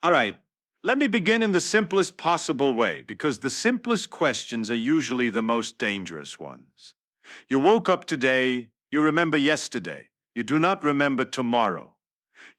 All right, let me begin in the simplest possible way, because the simplest questions are usually the most dangerous ones. You woke up today, you remember yesterday. You do not remember tomorrow.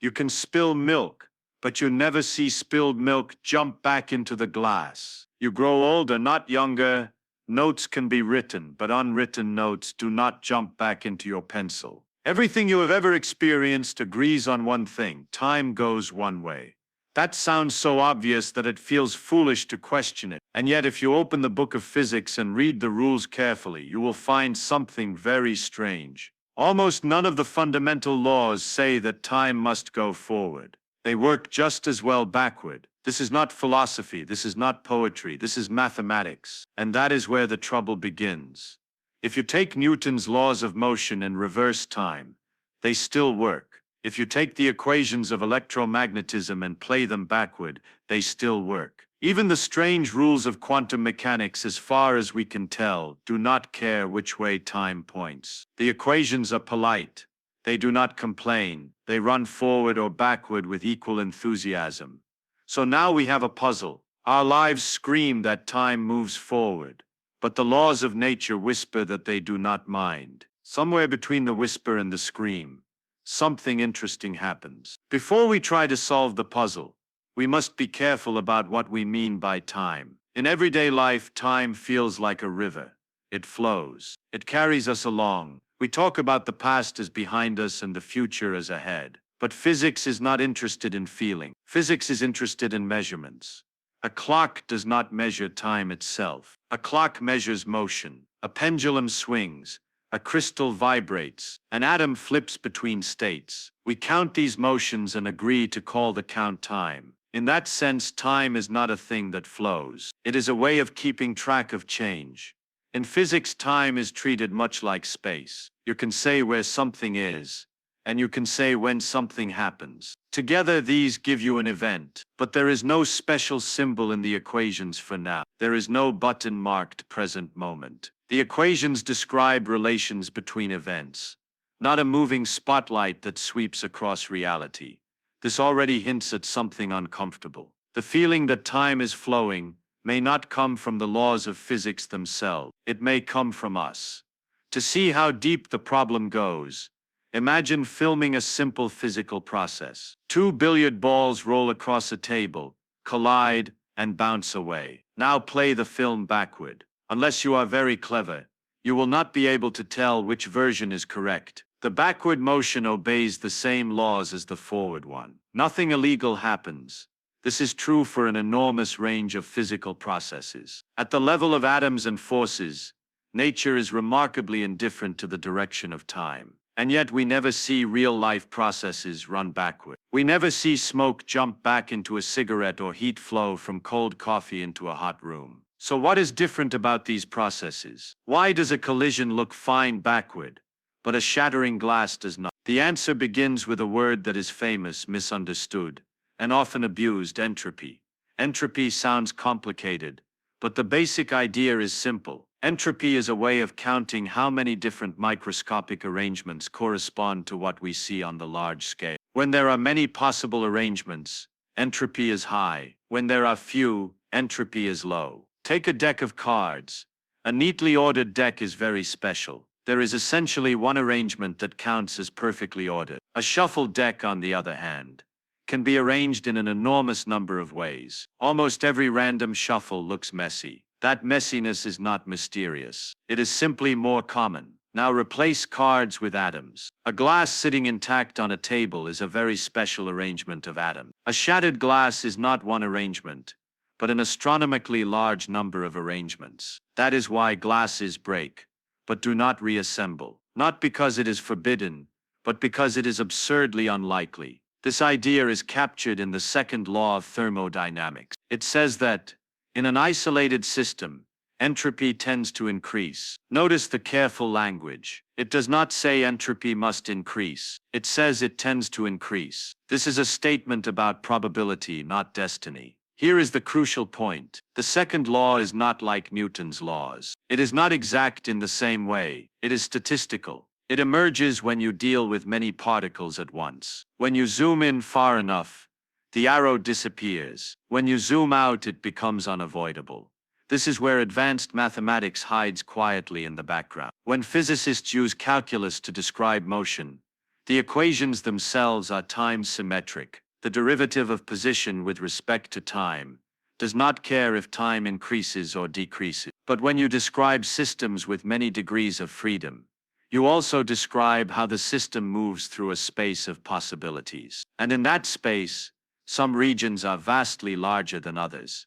You can spill milk, but you never see spilled milk jump back into the glass. You grow older, not younger. Notes can be written, but unwritten notes do not jump back into your pencil. Everything you have ever experienced agrees on one thing: time goes one way. That sounds so obvious that it feels foolish to question it. And yet, if you open the book of physics and read the rules carefully, you will find something very strange. Almost none of the fundamental laws say that time must go forward. They work just as well backward. This is not philosophy, this is not poetry, this is mathematics. And that is where the trouble begins. If you take Newton's laws of motion and reverse time, they still work. If you take the equations of electromagnetism and play them backward, they still work. Even the strange rules of quantum mechanics, as far as we can tell, do not care which way time points. The equations are polite. They do not complain. They run forward or backward with equal enthusiasm. So now we have a puzzle. Our lives scream that time moves forward, but the laws of nature whisper that they do not mind. Somewhere between the whisper and the scream, something interesting happens. Before we try to solve the puzzle, we must be careful about what we mean by time. In everyday life, time feels like a river. It flows. It carries us along. We talk about the past as behind us and the future as ahead. But physics is not interested in feeling. Physics is interested in measurements. A clock does not measure time itself. A clock measures motion. A pendulum swings. A crystal vibrates. An atom flips between states. We count these motions and agree to call the count time. In that sense, time is not a thing that flows. It is a way of keeping track of change. In physics, time is treated much like space. You can say where something is, and you can say when something happens. Together, these give you an event, but there is no special symbol in the equations for now. There is no button marked present moment. The equations describe relations between events, not a moving spotlight that sweeps across reality. This already hints at something uncomfortable. The feeling that time is flowing may not come from the laws of physics themselves. It may come from us. To see how deep the problem goes, imagine filming a simple physical process. Two billiard balls roll across a table, collide, and bounce away. Now play the film backward. Unless you are very clever, you will not be able to tell which version is correct. The backward motion obeys the same laws as the forward one. Nothing illegal happens. This is true for an enormous range of physical processes. At the level of atoms and forces, nature is remarkably indifferent to the direction of time. And yet we never see real-life processes run backward. We never see smoke jump back into a cigarette or heat flow from cold coffee into a hot room. So what is different about these processes? Why does a collision look fine backward, but a shattering glass does not? The answer begins with a word that is famous, misunderstood, and often abused: entropy. Entropy sounds complicated, but the basic idea is simple. Entropy is a way of counting how many different microscopic arrangements correspond to what we see on the large scale. When there are many possible arrangements, entropy is high. When there are few, entropy is low. Take a deck of cards. A neatly ordered deck is very special. There is essentially one arrangement that counts as perfectly ordered. A shuffled deck, on the other hand, can be arranged in an enormous number of ways. Almost every random shuffle looks messy. That messiness is not mysterious. It is simply more common. Now replace cards with atoms. A glass sitting intact on a table is a very special arrangement of atoms. A shattered glass is not one arrangement, but an astronomically large number of arrangements. That is why glasses break, but do not reassemble. Not because it is forbidden, but because it is absurdly unlikely. This idea is captured in the second law of thermodynamics. It says that, in an isolated system, entropy tends to increase. Notice the careful language. It does not say entropy must increase. It says it tends to increase. This is a statement about probability, not destiny. Here is the crucial point. The second law is not like Newton's laws. It is not exact in the same way. It is statistical. It emerges when you deal with many particles at once. When you zoom in far enough, the arrow disappears. When you zoom out, it becomes unavoidable. This is where advanced mathematics hides quietly in the background. When physicists use calculus to describe motion, the equations themselves are time-symmetric. The derivative of position with respect to time does not care if time increases or decreases. But when you describe systems with many degrees of freedom, you also describe how the system moves through a space of possibilities. And in that space, some regions are vastly larger than others.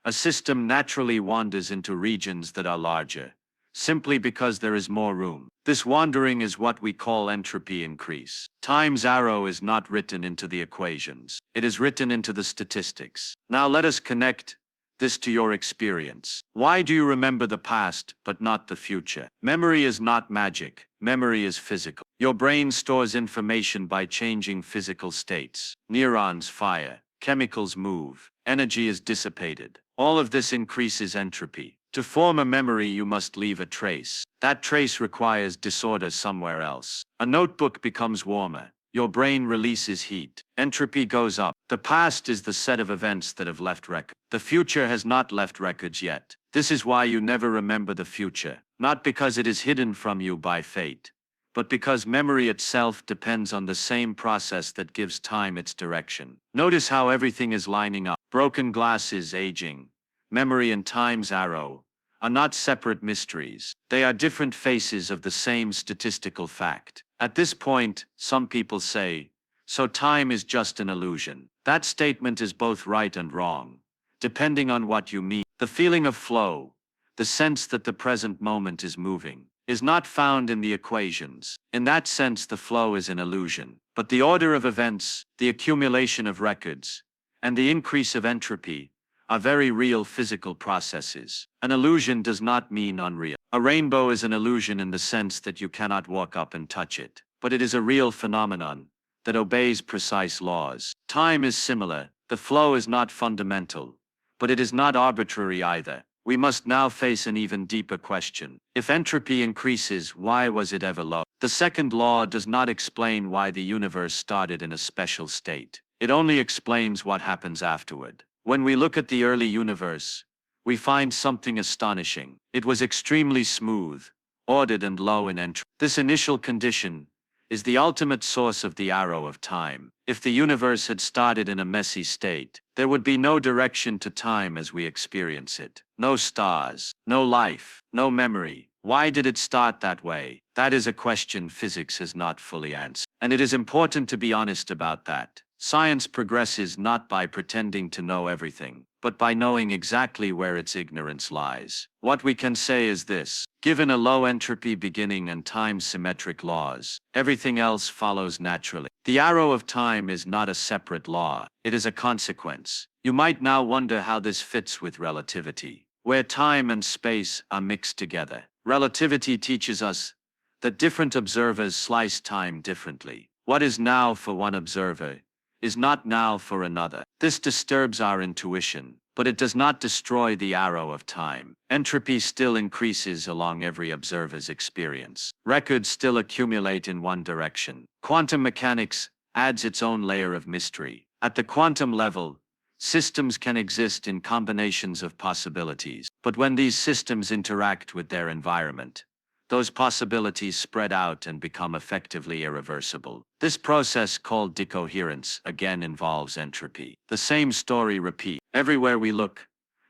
A system naturally wanders into regions that are larger, simply because there is more room. This wandering is what we call entropy increase. Time's arrow is not written into the equations. It is written into the statistics. Now let us connect this to your experience. Why do you remember the past but not the future? Memory is not magic. Memory is physical. Your brain stores information by changing physical states. Neurons fire. Chemicals move. Energy is dissipated. All of this increases entropy. To form a memory, you must leave a trace. That trace requires disorder somewhere else. A notebook becomes warmer. Your brain releases heat. Entropy goes up. The past is the set of events that have left record. The future has not left records yet. This is why you never remember the future. Not because it is hidden from you by fate, but because memory itself depends on the same process that gives time its direction. Notice how everything is lining up. Broken glass is aging. Memory and time's arrow are not separate mysteries. They are different faces of the same statistical fact. At this point, some people say, so time is just an illusion. That statement is both right and wrong, depending on what you mean. The feeling of flow, the sense that the present moment is moving, is not found in the equations. In that sense, the flow is an illusion. But the order of events, the accumulation of records, and the increase of entropy are very real physical processes. An illusion does not mean unreal. A rainbow is an illusion in the sense that you cannot walk up and touch it, but it is a real phenomenon that obeys precise laws. Time is similar. The flow is not fundamental, but it is not arbitrary either. We must now face an even deeper question. If entropy increases, why was it ever low? The second law does not explain why the universe started in a special state. It only explains what happens afterward. When we look at the early universe, we find something astonishing. It was extremely smooth, ordered and low in entropy. This initial condition is the ultimate source of the arrow of time. If the universe had started in a messy state, there would be no direction to time as we experience it. No stars, no life, no memory. Why did it start that way? That is a question physics has not fully answered. And it is important to be honest about that. Science progresses not by pretending to know everything, but by knowing exactly where its ignorance lies. What we can say is this: given a low entropy beginning and time-symmetric laws, everything else follows naturally. The arrow of time is not a separate law, it is a consequence. You might now wonder how this fits with relativity, where time and space are mixed together. Relativity teaches us that different observers slice time differently. What is now for one observer is not now for another. This disturbs our intuition, but it does not destroy the arrow of time. Entropy still increases along every observer's experience. Records still accumulate in one direction. Quantum mechanics adds its own layer of mystery. At the quantum level, systems can exist in combinations of possibilities, but when these systems interact with their environment, those possibilities spread out and become effectively irreversible. This process, called decoherence, again involves entropy. The same story repeats. Everywhere we look,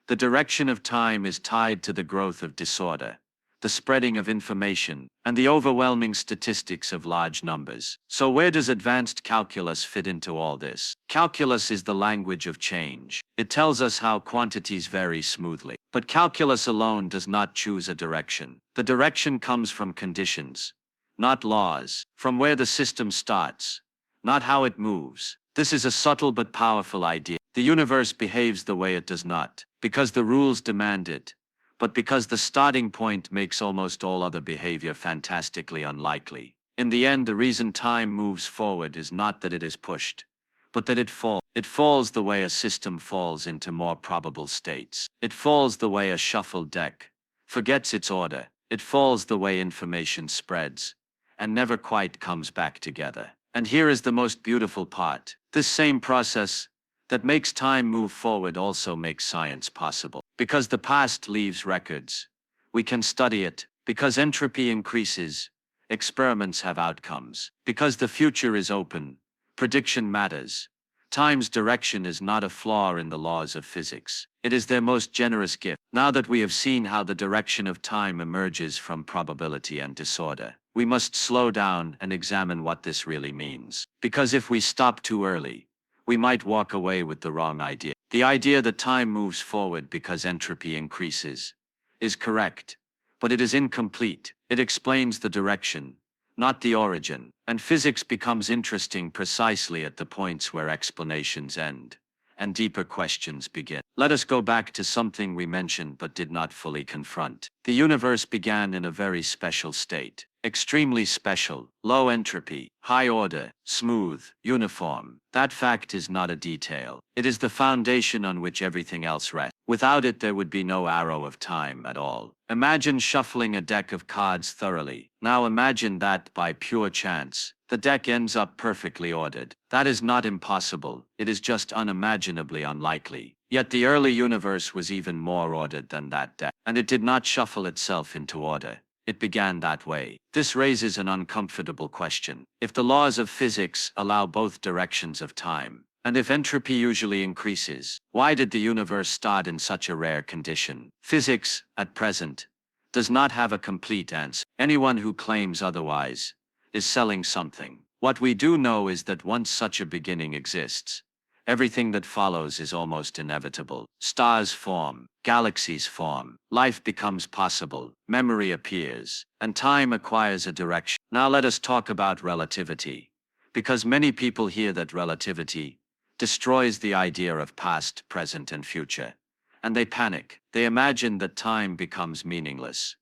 the direction of time is tied to the growth of disorder, the spreading of information, and the overwhelming statistics of large numbers. So where does advanced calculus fit into all this? Calculus is the language of change. It tells us how quantities vary smoothly. But calculus alone does not choose a direction. The direction comes from conditions, not laws, from where the system starts, not how it moves. This is a subtle but powerful idea. The universe behaves the way it does not because the rules demand it, but because the starting point makes almost all other behavior fantastically unlikely. In the end, the reason time moves forward is not that it is pushed, but that it falls. It falls the way a system falls into more probable states. It falls the way a shuffled deck forgets its order. It falls the way information spreads and never quite comes back together. And here is the most beautiful part. This same process that makes time move forward also makes science possible. Because the past leaves records, we can study it. Because entropy increases, experiments have outcomes. Because the future is open, prediction matters. Time's direction is not a flaw in the laws of physics. It is their most generous gift. Now that we have seen how the direction of time emerges from probability and disorder, we must slow down and examine what this really means. Because if we stop too early, we might walk away with the wrong idea. The idea that time moves forward because entropy increases is correct, but it is incomplete. It explains the direction, not the origin, and physics becomes interesting precisely at the points where explanations end and deeper questions begin. Let us go back to something we mentioned but did not fully confront. The universe began in a very special state. Extremely special, low entropy, high order, smooth, uniform. That fact is not a detail. It is the foundation on which everything else rests. Without it, there would be no arrow of time at all. Imagine shuffling a deck of cards thoroughly. Now imagine that, by pure chance, the deck ends up perfectly ordered. That is not impossible, it is just unimaginably unlikely. Yet the early universe was even more ordered than that deck, and it did not shuffle itself into order. It began that way. This raises an uncomfortable question. If the laws of physics allow both directions of time, and if entropy usually increases, why did the universe start in such a rare condition? Physics, at present, does not have a complete answer. Anyone who claims otherwise is selling something. What we do know is that once such a beginning exists, everything that follows is almost inevitable. Stars form, galaxies form, life becomes possible, memory appears, and time acquires a direction. Now let us talk about relativity, because many people hear that relativity destroys the idea of past, present, and future, and they panic. They imagine that time becomes meaningless,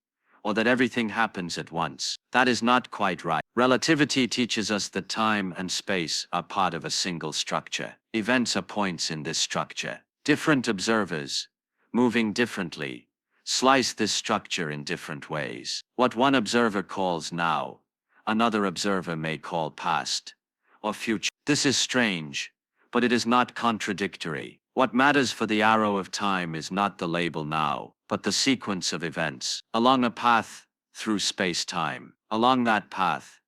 or that everything happens at once. That is not quite right. Relativity teaches us that time and space are part of a single structure. Events are points in this structure. Different observers, moving differently, slice this structure in different ways. What one observer calls now, another observer may call past or future. This is strange, but it is not contradictory. What matters for the arrow of time is not the label now, but the sequence of events. Along a path through space-time. Along that path,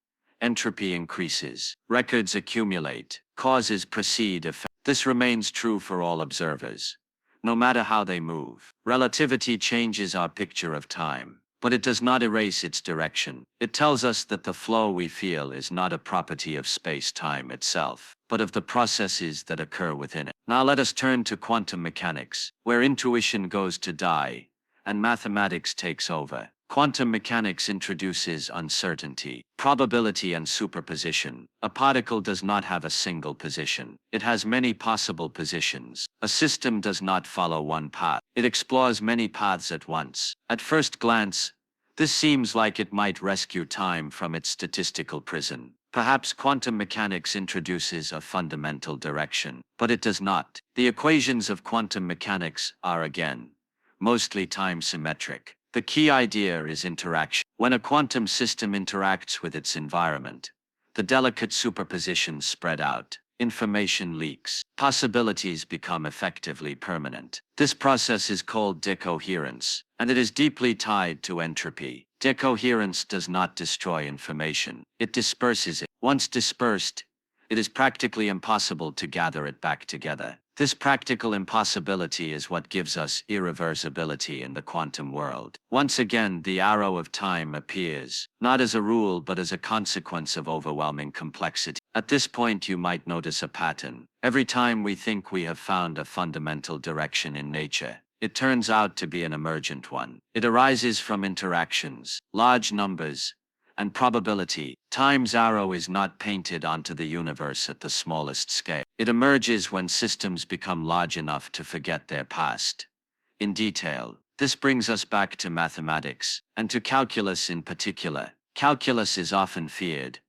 entropy increases. Records accumulate. Causes precede effect. This remains true for all observers, no matter how they move. Relativity changes our picture of time, but it does not erase its direction. It tells us that the flow we feel is not a property of space-time itself, but of the processes that occur within it. Now let us turn to quantum mechanics, where intuition goes to die, and mathematics takes over. Quantum mechanics introduces uncertainty, probability, and superposition. A particle does not have a single position. It has many possible positions. A system does not follow one path. It explores many paths at once. At first glance, this seems like it might rescue time from its statistical prison. Perhaps quantum mechanics introduces a fundamental direction, but it does not. The equations of quantum mechanics are, again, mostly time-symmetric. The key idea is interaction. When a quantum system interacts with its environment, the delicate superpositions spread out, information leaks, possibilities become effectively permanent. This process is called decoherence, and it is deeply tied to entropy. Decoherence does not destroy information, it disperses it. Once dispersed, it is practically impossible to gather it back together. This practical impossibility is what gives us irreversibility in the quantum world. Once again, the arrow of time appears, not as a rule but as a consequence of overwhelming complexity. At this point, you might notice a pattern. Every time we think we have found a fundamental direction in nature, it turns out to be an emergent one. It arises from interactions, large numbers, and probability. Time's arrow is not painted onto the universe at the smallest scale. It emerges when systems become large enough to forget their past in detail. This brings us back to mathematics, and to calculus in particular. Calculus is often feared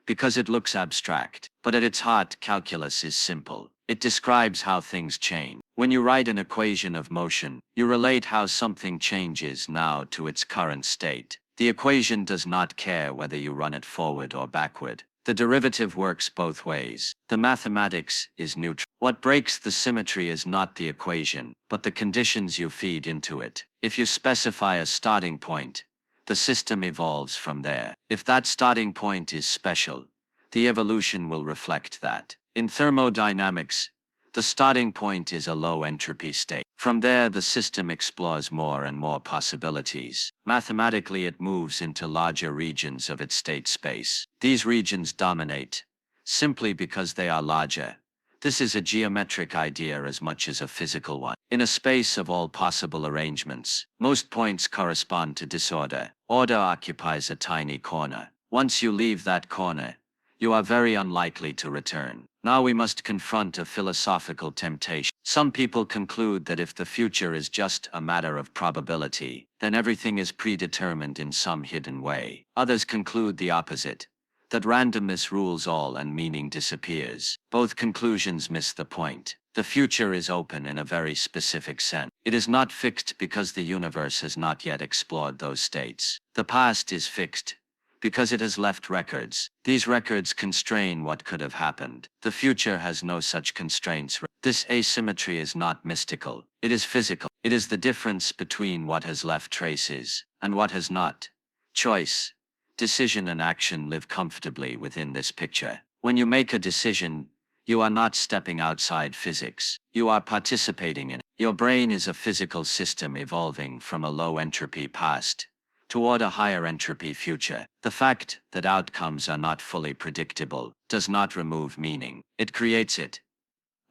because it looks abstract, but at its heart, calculus is simple. It describes how things change. When you write an equation of motion, you relate how something changes now to its current state. The equation does not care whether you run it forward or backward. The derivative works both ways. The mathematics is neutral. What breaks the symmetry is not the equation, but the conditions you feed into it. If you specify a starting point, the system evolves from there. If that starting point is special, the evolution will reflect that. In thermodynamics, the starting point is a low-entropy state. From there, the system explores more and more possibilities. Mathematically, it moves into larger regions of its state space. These regions dominate, simply because they are larger. This is a geometric idea as much as a physical one. In a space of all possible arrangements, most points correspond to disorder. Order occupies a tiny corner. Once you leave that corner, you are very unlikely to return. Now we must confront a philosophical temptation. Some people conclude that if the future is just a matter of probability, then everything is predetermined in some hidden way. Others conclude the opposite, that randomness rules all and meaning disappears. Both conclusions miss the point. The future is open in a very specific sense. It is not fixed because the universe has not yet explored those states. The past is fixed because it has left records. These records constrain what could have happened. The future has no such constraints. This asymmetry is not mystical. It is physical. It is the difference between what has left traces and what has not. Choice, decision and action live comfortably within this picture. When you make a decision, you are not stepping outside physics. You are participating in it. Your brain is a physical system evolving from a low-entropy past toward a higher entropy future. The fact that outcomes are not fully predictable does not remove meaning. It creates it.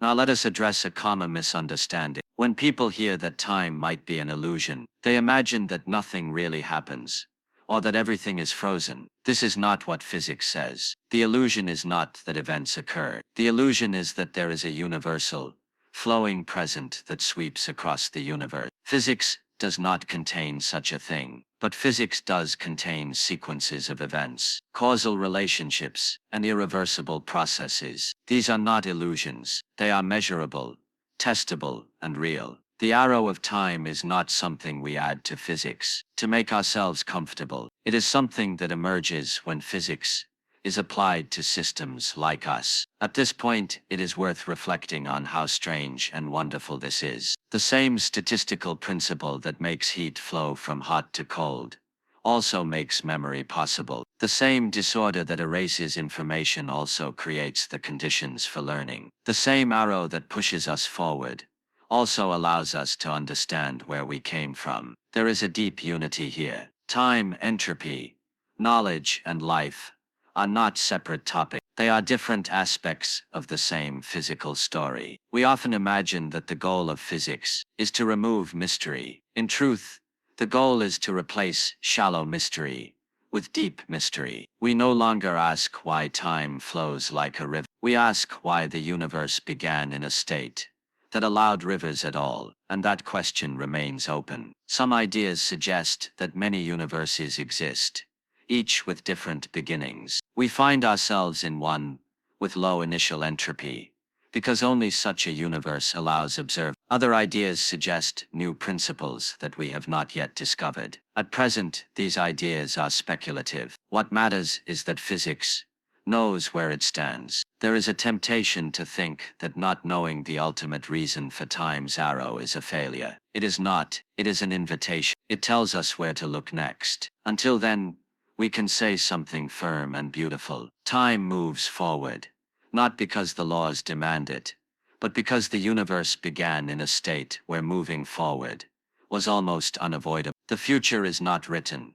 Now let us address a common misunderstanding. When people hear that time might be an illusion, they imagine that nothing really happens, or that everything is frozen. This is not what physics says. The illusion is not that events occur. The illusion is that there is a universal, flowing present that sweeps across the universe. Physics does not contain such a thing, but physics does contain sequences of events, causal relationships, and irreversible processes. These are not illusions. They are measurable, testable, and real. The arrow of time is not something we add to physics to make ourselves comfortable. It is something that emerges when physics is applied to systems like us. At this point, it is worth reflecting on how strange and wonderful this is. The same statistical principle that makes heat flow from hot to cold also makes memory possible. The same disorder that erases information also creates the conditions for learning. The same arrow that pushes us forward also allows us to understand where we came from. There is a deep unity here. Time, entropy, knowledge, and life are not separate topics. They are different aspects of the same physical story. We often imagine that the goal of physics is to remove mystery. In truth, the goal is to replace shallow mystery with deep mystery. We no longer ask why time flows like a river. We ask why the universe began in a state that allowed rivers at all, and that question remains open. Some ideas suggest that many universes exist, each with different beginnings. We find ourselves in one with low initial entropy, because only such a universe allows observation. Other ideas suggest new principles that we have not yet discovered. At present, these ideas are speculative. What matters is that physics knows where it stands. There is a temptation to think that not knowing the ultimate reason for time's arrow is a failure. It is not. It is an invitation. It tells us where to look next. Until then, we can say something firm and beautiful. Time moves forward, not because the laws demand it, but because the universe began in a state where moving forward was almost unavoidable. The future is not written,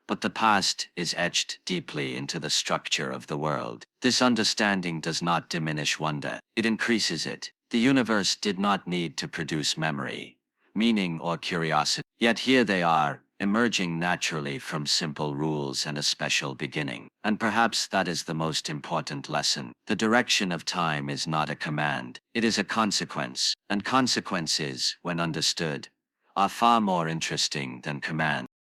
but the past is etched deeply into the structure of the world. This understanding does not diminish wonder, it increases it. The universe did not need to produce memory, meaning, or curiosity. Yet here they are, emerging naturally from simple rules and a special beginning. And perhaps that is the most important lesson. The direction of time is not a command, it is a consequence. And consequences, when understood, are far more interesting than commands.